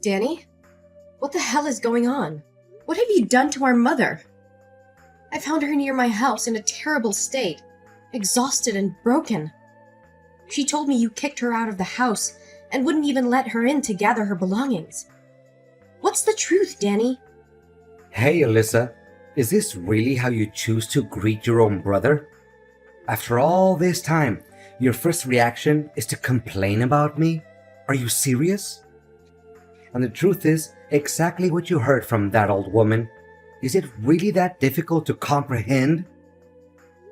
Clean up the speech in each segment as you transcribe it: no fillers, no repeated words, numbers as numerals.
Danny? What the hell is going on? What have you done to our mother? I found her near my house in a terrible state, exhausted and broken. She told me you kicked her out of the house and wouldn't even let her in to gather her belongings. What's the truth, Danny? Hey, Alyssa, is this really how you choose to greet your own brother? After all this time, your first reaction is to complain about me? Are you serious? And the truth is exactly what you heard from that old woman. Is it really that difficult to comprehend?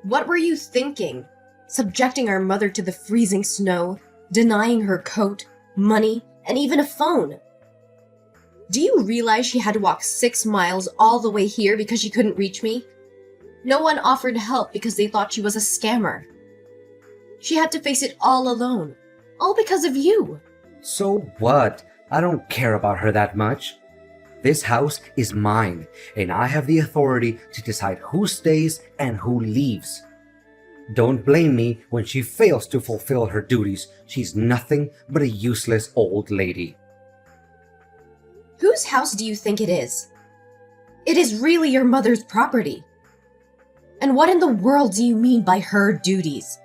What were you thinking? Subjecting our mother to the freezing snow, denying her coat, money, and even a phone. Do you realize she had to walk 6 miles all the way here because she couldn't reach me? No one offered help because they thought she was a scammer. She had to face it all alone, all because of you. So what? I don't care about her that much. This house is mine, and I have the authority to decide who stays and who leaves. Don't blame me when she fails to fulfill her duties. She's nothing but a useless old lady. Whose house do you think it is? It is really your mother's property. And what in the world do you mean by her duties?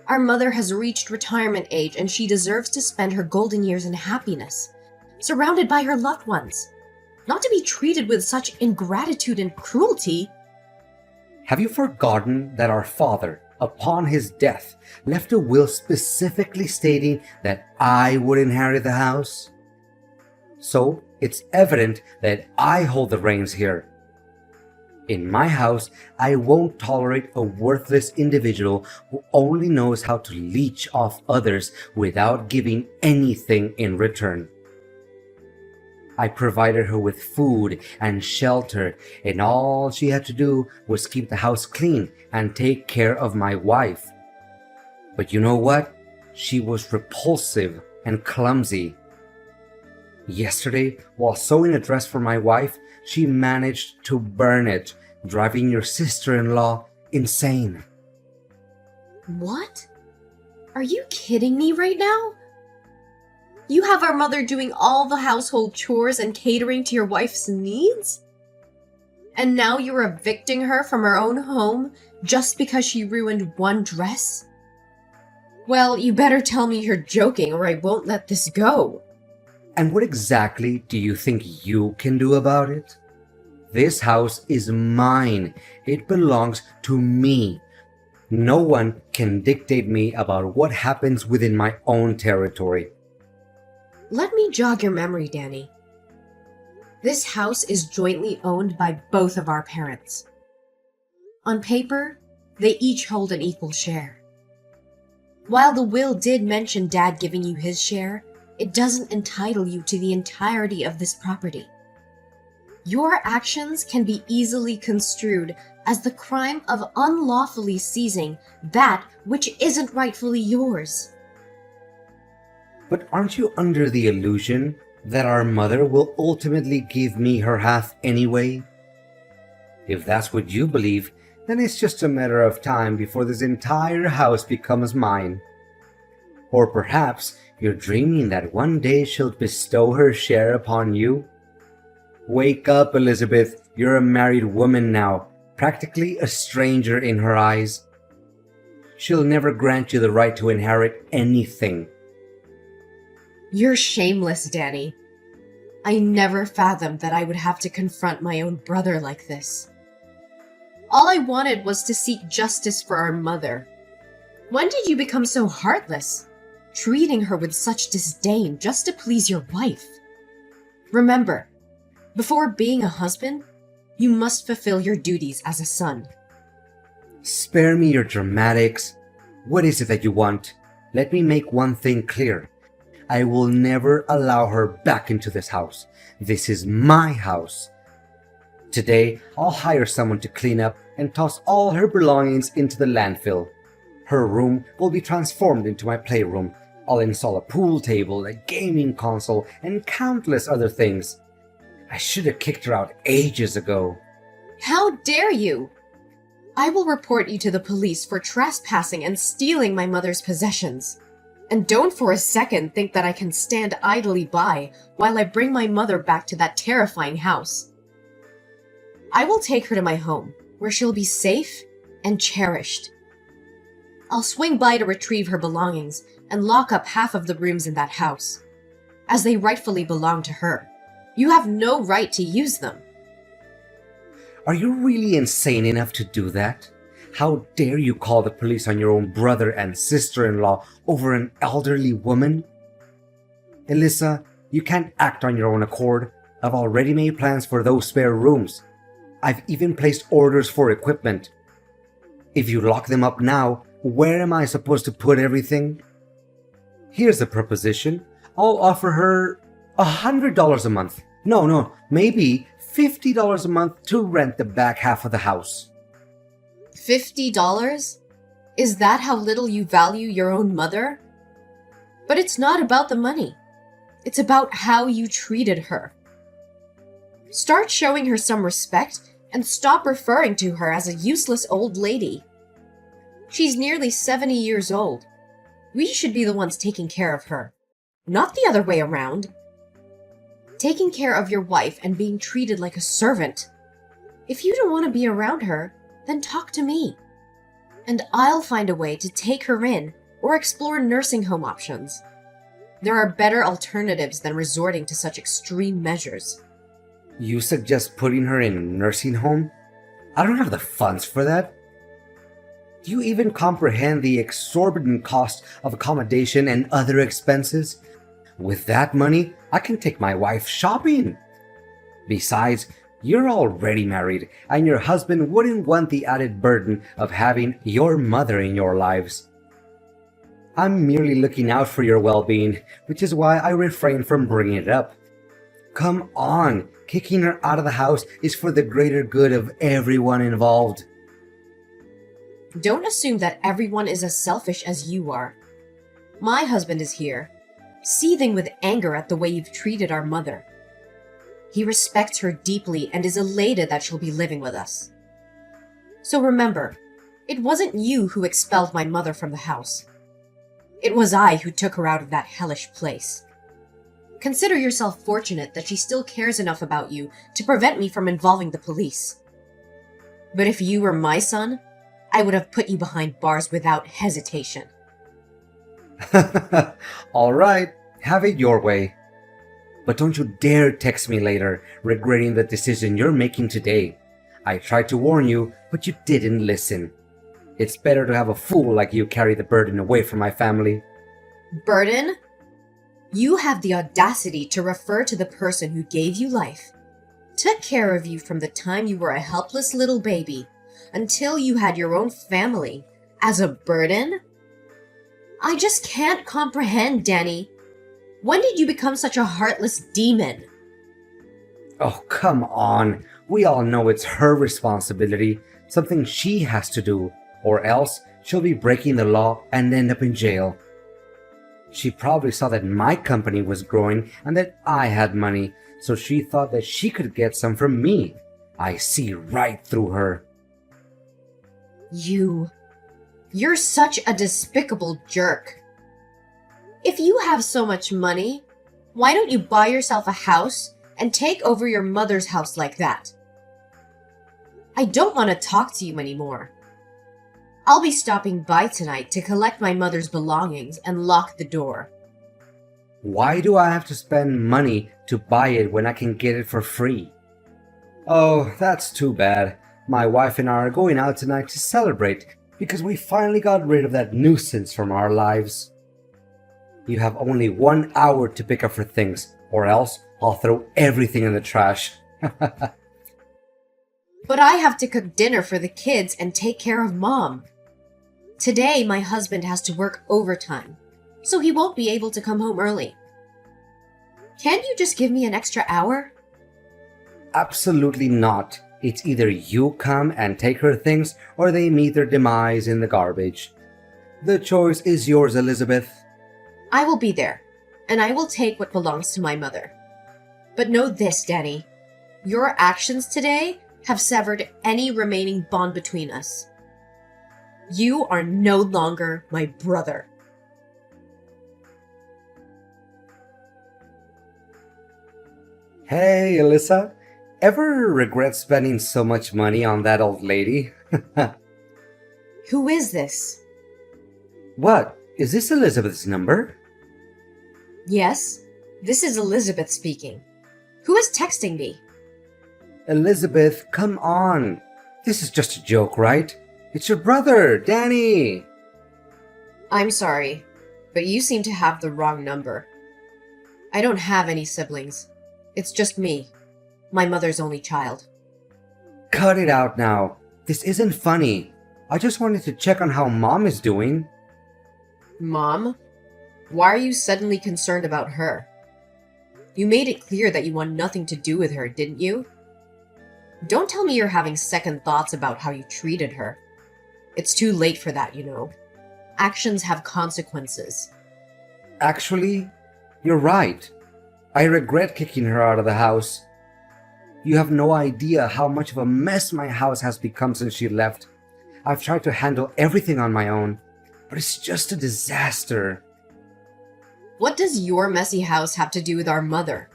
Our mother has reached retirement age and she deserves to spend her golden years in happiness, surrounded by her loved ones, not to be treated with such ingratitude and cruelty. Have you forgotten that our father, upon his death, left a will specifically stating that I would inherit the house? So it's evident that I hold the reins here. In my house, I won't tolerate a worthless individual who only knows how to leech off others without giving anything in return. I provided her with food and shelter, and all she had to do was keep the house clean and take care of my wife. But you know what? She was repulsive and clumsy. Yesterday, while sewing a dress for my wife, she managed to burn it, driving your sister-in-law insane. What? Are you kidding me right now? You have our mother doing all the household chores and catering to your wife's needs? And now you're evicting her from her own home just because she ruined one dress? Well, you better tell me you're joking or I won't let this go. And what exactly do you think you can do about it? This house is mine. It belongs to me. No one can dictate me about what happens within my own territory. Let me jog your memory, Danny. This house is jointly owned by both of our parents. On paper, they each hold an equal share. While the will did mention Dad giving you his share, it doesn't entitle you to the entirety of this property. Your actions can be easily construed as the crime of unlawfully seizing that which isn't rightfully yours. But aren't you under the illusion that our mother will ultimately give me her half anyway? If that's what you believe, then it's just a matter of time before this entire house becomes mine. Or perhaps you're dreaming that one day she'll bestow her share upon you? Wake up, Elizabeth. You're a married woman now, practically a stranger in her eyes. She'll never grant you the right to inherit anything. You're shameless, Danny. I never fathomed that I would have to confront my own brother like this. All I wanted was to seek justice for our mother. When did you become so heartless, treating her with such disdain just to please your wife? Remember, before being a husband, you must fulfill your duties as a son. Spare me your dramatics. What is it that you want? Let me make one thing clear. I will never allow her back into this house. This is my house. Today, I'll hire someone to clean up and toss all her belongings into the landfill. Her room will be transformed into my playroom. I'll install a pool table, a gaming console, and countless other things. I should have kicked her out ages ago. How dare you! I will report you to the police for trespassing and stealing my mother's possessions. And don't for a second think that I can stand idly by while I bring my mother back to that terrifying house. I will take her to my home, where she'll be safe and cherished. I'll swing by to retrieve her belongings and lock up half of the rooms in that house, as they rightfully belong to her. You have no right to use them. Are you really insane enough to do that? How dare you call the police on your own brother and sister-in-law over an elderly woman? Alyssa, you can't act on your own accord. I've already made plans for those spare rooms. I've even placed orders for equipment. If you lock them up now, where am I supposed to put everything? Here's a proposition. I'll offer her $100 a month. No, maybe $50 a month to rent the back half of the house. $50? Is that how little you value your own mother? But it's not about the money. It's about how you treated her. Start showing her some respect and stop referring to her as a useless old lady. She's nearly 70 years old. We should be the ones taking care of her, not the other way around. Taking care of your wife and being treated like a servant. If you don't want to be around her, then talk to me. And I'll find a way to take her in or explore nursing home options. There are better alternatives than resorting to such extreme measures. You suggest putting her in a nursing home? I don't have the funds for that. Do you even comprehend the exorbitant cost of accommodation and other expenses? With that money, I can take my wife shopping. Besides, you're already married, and your husband wouldn't want the added burden of having your mother in your lives. I'm merely looking out for your well-being, which is why I refrain from bringing it up. Come on, kicking her out of the house is for the greater good of everyone involved. Don't assume that everyone is as selfish as you are. My husband is here, seething with anger at the way you've treated our mother. He respects her deeply and is elated that she'll be living with us. So remember, it wasn't you who expelled my mother from the house. It was I who took her out of that hellish place. Consider yourself fortunate that she still cares enough about you to prevent me from involving the police. But if you were my son, I would have put you behind bars without hesitation. All right, have it your way. But don't you dare text me later, regretting the decision you're making today. I tried to warn you, but you didn't listen. It's better to have a fool like you carry the burden away from my family. Burden? You have the audacity to refer to the person who gave you life, took care of you from the time you were a helpless little baby until you had your own family, as a burden? I just can't comprehend, Danny. When did you become such a heartless demon? Oh, come on. We all know it's her responsibility, something she has to do, or else she'll be breaking the law and end up in jail. She probably saw that my company was growing and that I had money, so she thought that she could get some from me. I see right through her. You're such a despicable jerk. If you have so much money, why don't you buy yourself a house and take over your mother's house like that? I don't want to talk to you anymore. I'll be stopping by tonight to collect my mother's belongings and lock the door. Why do I have to spend money to buy it when I can get it for free? Oh, that's too bad. My wife and I are going out tonight to celebrate because we finally got rid of that nuisance from our lives. You have only 1 hour to pick up her things, or else I'll throw everything in the trash. But I have to cook dinner for the kids and take care of Mom. Today, my husband has to work overtime, so he won't be able to come home early. Can't you just give me an extra hour? Absolutely not. It's either you come and take her things, or they meet their demise in the garbage. The choice is yours, Elizabeth. I will be there, and I will take what belongs to my mother. But know this, Danny. Your actions today have severed any remaining bond between us. You are no longer my brother. Hey, Alyssa. Ever regret spending so much money on that old lady? Who is this? What? Is this Elizabeth's number? Yes, this is Elizabeth speaking. Who is texting me? Elizabeth, come on. This is just a joke, right? It's your brother, Danny. I'm sorry, but you seem to have the wrong number. I don't have any siblings. It's just me, my mother's only child. Cut it out now. This isn't funny. I just wanted to check on how Mom is doing. Mom? Why are you suddenly concerned about her? You made it clear that you want nothing to do with her, didn't you? Don't tell me you're having second thoughts about how you treated her. It's too late for that, you know. Actions have consequences. Actually, you're right. I regret kicking her out of the house. You have no idea how much of a mess my house has become since she left. I've tried to handle everything on my own, but it's just a disaster. What does your messy house have to do with our mother?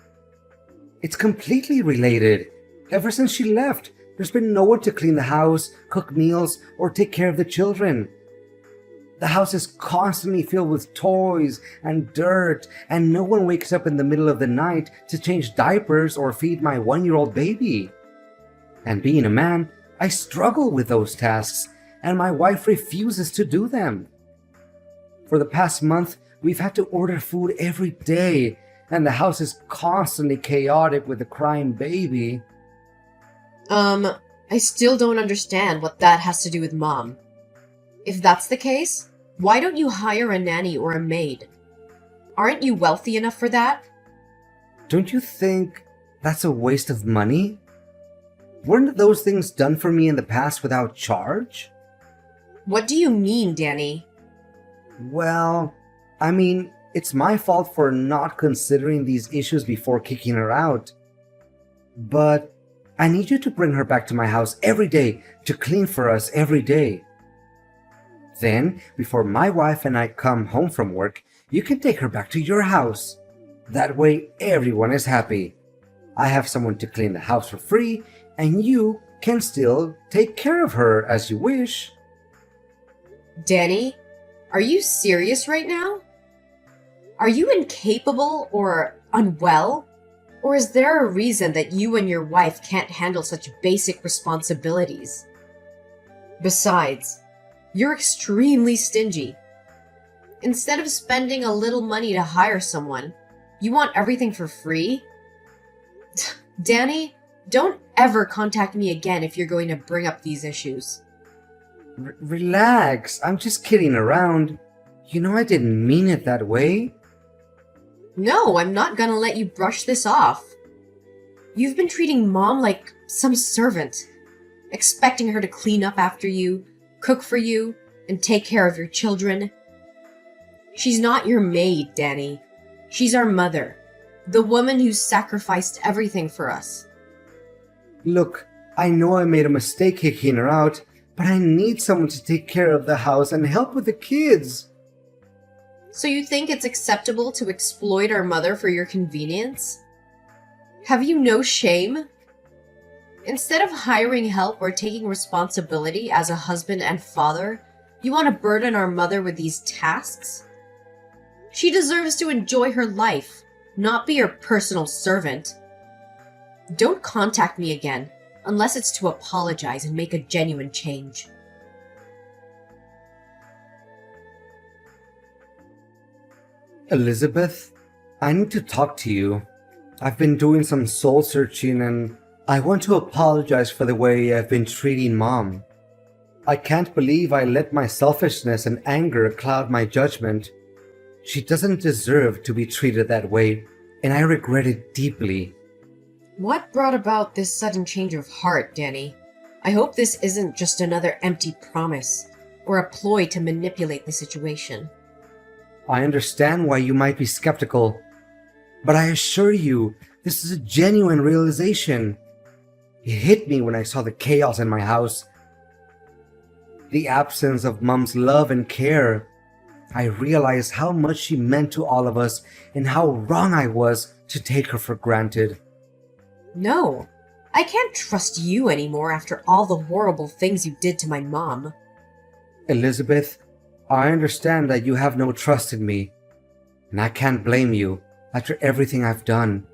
It's completely related. Ever since she left, there's been no one to clean the house, cook meals, or take care of the children. The house is constantly filled with toys and dirt, and no one wakes up in the middle of the night to change diapers or feed my 1-year-old baby. And being a man, I struggle with those tasks, and my wife refuses to do them. For the past month, we've had to order food every day, and the house is constantly chaotic with a crying baby. I still don't understand what that has to do with Mom. If that's the case, why don't you hire a nanny or a maid? Aren't you wealthy enough for that? Don't you think that's a waste of money? Weren't those things done for me in the past without charge? What do you mean, Danny? Well, it's my fault for not considering these issues before kicking her out. But I need you to bring her back to my house every day to clean for us every day. Then, before my wife and I come home from work, you can take her back to your house. That way, everyone is happy. I have someone to clean the house for free, and you can still take care of her as you wish. Danny, are you serious right now? Are you incapable or unwell? Or is there a reason that you and your wife can't handle such basic responsibilities? Besides, you're extremely stingy. Instead of spending a little money to hire someone, you want everything for free? Danny, don't ever contact me again if you're going to bring up these issues. Relax, I'm just kidding around. You know I didn't mean it that way. No, I'm not gonna let you brush this off. You've been treating Mom like some servant, expecting her to clean up after you, cook for you, and take care of your children. She's not your maid, Danny. She's our mother, the woman who sacrificed everything for us. Look, I know I made a mistake kicking her out, but I need someone to take care of the house and help with the kids. So you think it's acceptable to exploit our mother for your convenience? Have you no shame? Instead of hiring help or taking responsibility as a husband and father, you want to burden our mother with these tasks? She deserves to enjoy her life, not be your personal servant. Don't contact me again, unless it's to apologize and make a genuine change. Elizabeth, I need to talk to you. I've been doing some soul searching and I want to apologize for the way I've been treating Mom. I can't believe I let my selfishness and anger cloud my judgment. She doesn't deserve to be treated that way, and I regret it deeply. What brought about this sudden change of heart, Danny? I hope this isn't just another empty promise or a ploy to manipulate the situation. I understand why you might be skeptical, but I assure you, this is a genuine realization. It hit me when I saw the chaos in my house. The absence of Mom's love and care. I realized how much she meant to all of us and how wrong I was to take her for granted. No, I can't trust you anymore after all the horrible things you did to my mom. Elizabeth, I understand that you have no trust in me, and I can't blame you after everything I've done.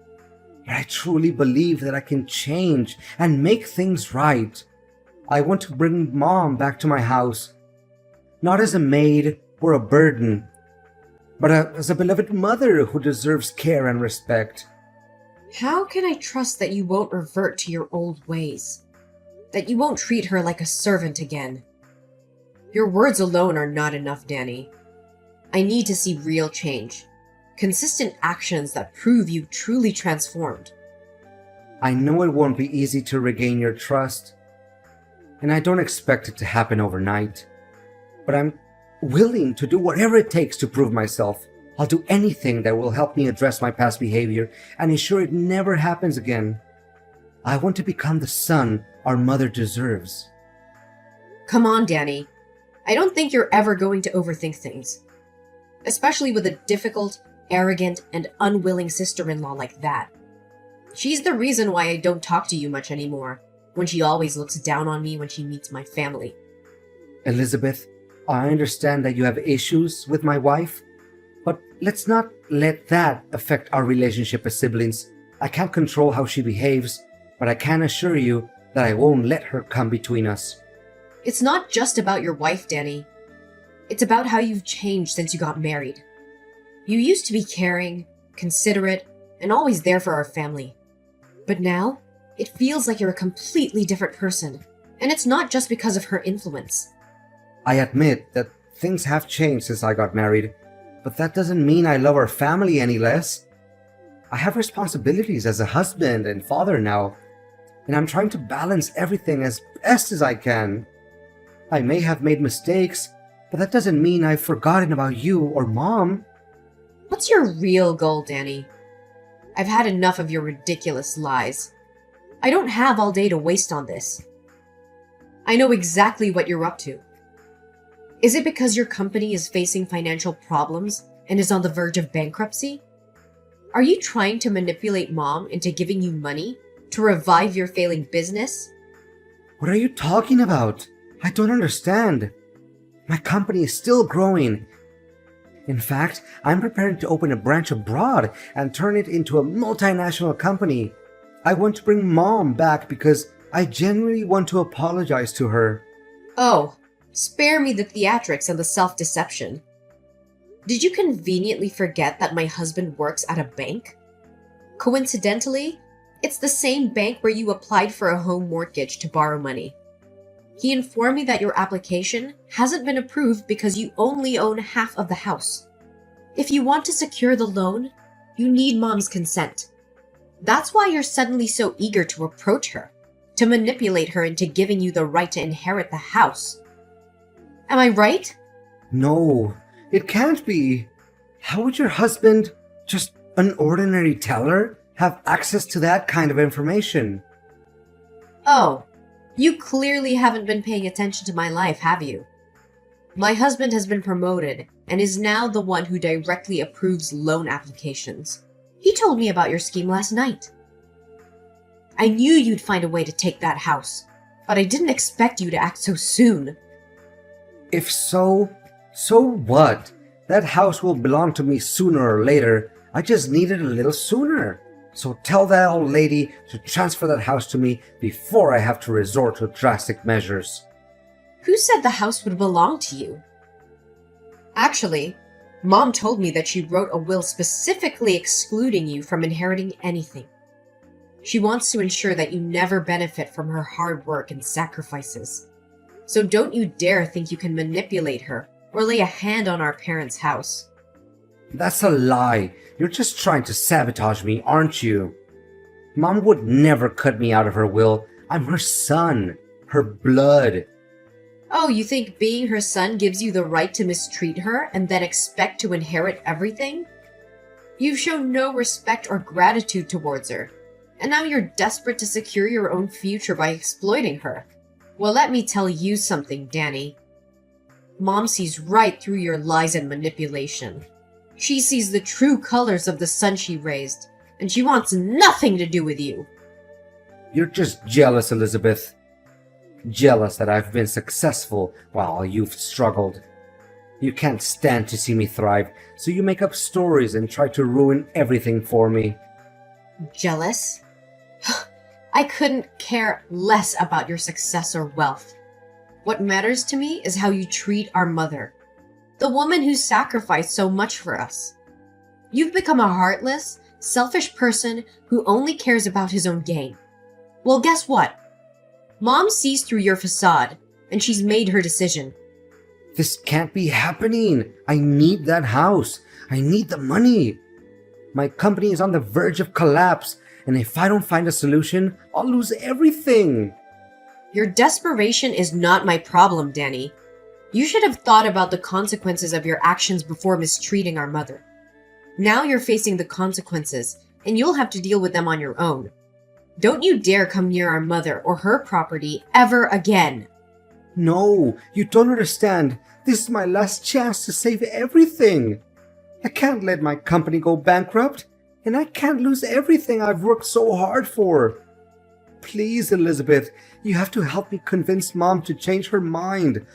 But I truly believe that I can change and make things right. I want to bring Mom back to my house, not as a maid or a burden, but as a beloved mother who deserves care and respect. How can I trust that you won't revert to your old ways? That you won't treat her like a servant again? Your words alone are not enough, Danny. I need to see real change. Consistent actions that prove you truly transformed. I know it won't be easy to regain your trust, and I don't expect it to happen overnight. But I'm willing to do whatever it takes to prove myself. I'll do anything that will help me address my past behavior and ensure it never happens again. I want to become the son our mother deserves. Come on, Danny. I don't think you're ever going to overthink things. Especially with a difficult, arrogant, and unwilling sister-in-law like that. She's the reason why I don't talk to you much anymore, when she always looks down on me when she meets my family. Elizabeth, I understand that you have issues with my wife, but let's not let that affect our relationship as siblings. I can't control how she behaves, but I can assure you that I won't let her come between us. It's not just about your wife, Danny. It's about how you've changed since you got married. You used to be caring, considerate, and always there for our family. But now, it feels like you're a completely different person, and it's not just because of her influence. I admit that things have changed since I got married, but that doesn't mean I love our family any less. I have responsibilities as a husband and father now, and I'm trying to balance everything as best as I can. I may have made mistakes, but that doesn't mean I've forgotten about you or Mom. What's your real goal, Danny? I've had enough of your ridiculous lies. I don't have all day to waste on this. I know exactly what you're up to. Is it because your company is facing financial problems and is on the verge of bankruptcy? Are you trying to manipulate Mom into giving you money to revive your failing business? What are you talking about? I don't understand. My company is still growing. In fact, I'm preparing to open a branch abroad and turn it into a multinational company. I want to bring Mom back because I genuinely want to apologize to her. Oh, spare me the theatrics and the self-deception. Did you conveniently forget that my husband works at a bank? Coincidentally, it's the same bank where you applied for a home mortgage to borrow money. He informed me that your application hasn't been approved because you only own half of the house. If you want to secure the loan, you need Mom's consent. That's why you're suddenly so eager to approach her, to manipulate her into giving you the right to inherit the house. Am I right? No, it can't be. How would your husband, just an ordinary teller, have access to that kind of information? Oh, you clearly haven't been paying attention to my life, have you? My husband has been promoted and is now the one who directly approves loan applications. He told me about your scheme last night. I knew you'd find a way to take that house, but I didn't expect you to act so soon. If so, so what? That house will belong to me sooner or later. I just need it a little sooner. So tell that old lady to transfer that house to me before I have to resort to drastic measures. Who said the house would belong to you? Actually, Mom told me that she wrote a will specifically excluding you from inheriting anything. She wants to ensure that you never benefit from her hard work and sacrifices. So don't you dare think you can manipulate her or lay a hand on our parents' house. That's a lie. You're just trying to sabotage me, aren't you? Mom would never cut me out of her will. I'm her son, her blood. Oh, you think being her son gives you the right to mistreat her and then expect to inherit everything? You've shown no respect or gratitude towards her, and now you're desperate to secure your own future by exploiting her. Well, let me tell you something, Danny. Mom sees right through your lies and manipulation. She sees the true colors of the son she raised, and she wants nothing to do with you. You're just jealous, Elizabeth. Jealous that I've been successful while you've struggled. You can't stand to see me thrive, so you make up stories and try to ruin everything for me. Jealous? I couldn't care less about your success or wealth. What matters to me is how you treat our mother, the woman who sacrificed so much for us. You've become a heartless, selfish person who only cares about his own gain. Well, guess what? Mom sees through your facade, and she's made her decision. This can't be happening. I need that house. I need the money. My company is on the verge of collapse, and if I don't find a solution, I'll lose everything. Your desperation is not my problem, Danny. You should have thought about the consequences of your actions before mistreating our mother. Now you're facing the consequences, and you'll have to deal with them on your own. Don't you dare come near our mother or her property ever again. No, you don't understand. This is my last chance to save everything. I can't let my company go bankrupt, and I can't lose everything I've worked so hard for. Please, Elizabeth, you have to help me convince Mom to change her mind.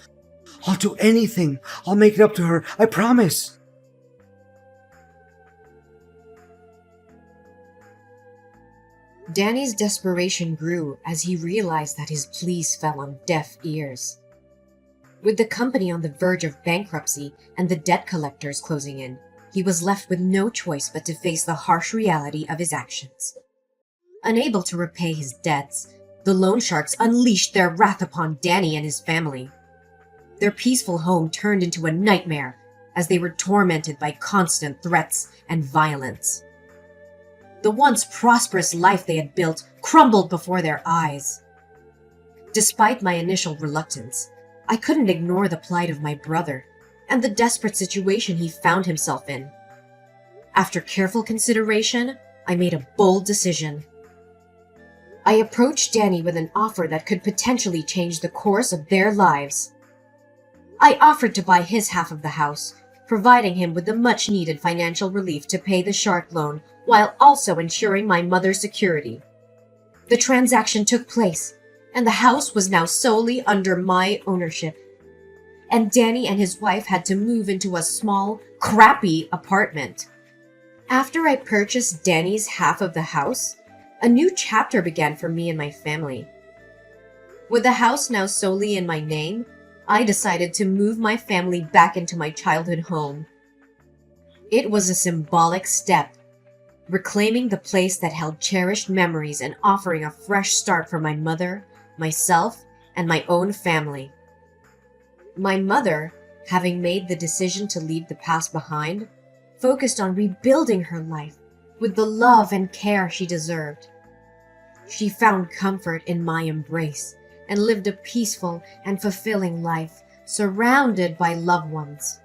I'll do anything. I'll make it up to her. I promise. Danny's desperation grew as he realized that his pleas fell on deaf ears. With the company on the verge of bankruptcy and the debt collectors closing in, he was left with no choice but to face the harsh reality of his actions. Unable to repay his debts, the loan sharks unleashed their wrath upon Danny and his family. Their peaceful home turned into a nightmare as they were tormented by constant threats and violence. The once prosperous life they had built crumbled before their eyes. Despite my initial reluctance, I couldn't ignore the plight of my brother and the desperate situation he found himself in. After careful consideration, I made a bold decision. I approached Danny with an offer that could potentially change the course of their lives. I offered to buy his half of the house, providing him with the much-needed financial relief to pay the shark loan while also ensuring my mother's security. The transaction took place, and the house was now solely under my ownership. And Danny and his wife had to move into a small, crappy apartment. After I purchased Danny's half of the house, a new chapter began for me and my family. With the house now solely in my name, I decided to move my family back into my childhood home. It was a symbolic step, reclaiming the place that held cherished memories and offering a fresh start for my mother, myself, and my own family. My mother, having made the decision to leave the past behind, focused on rebuilding her life with the love and care she deserved. She found comfort in my embrace and lived a peaceful and fulfilling life surrounded by loved ones.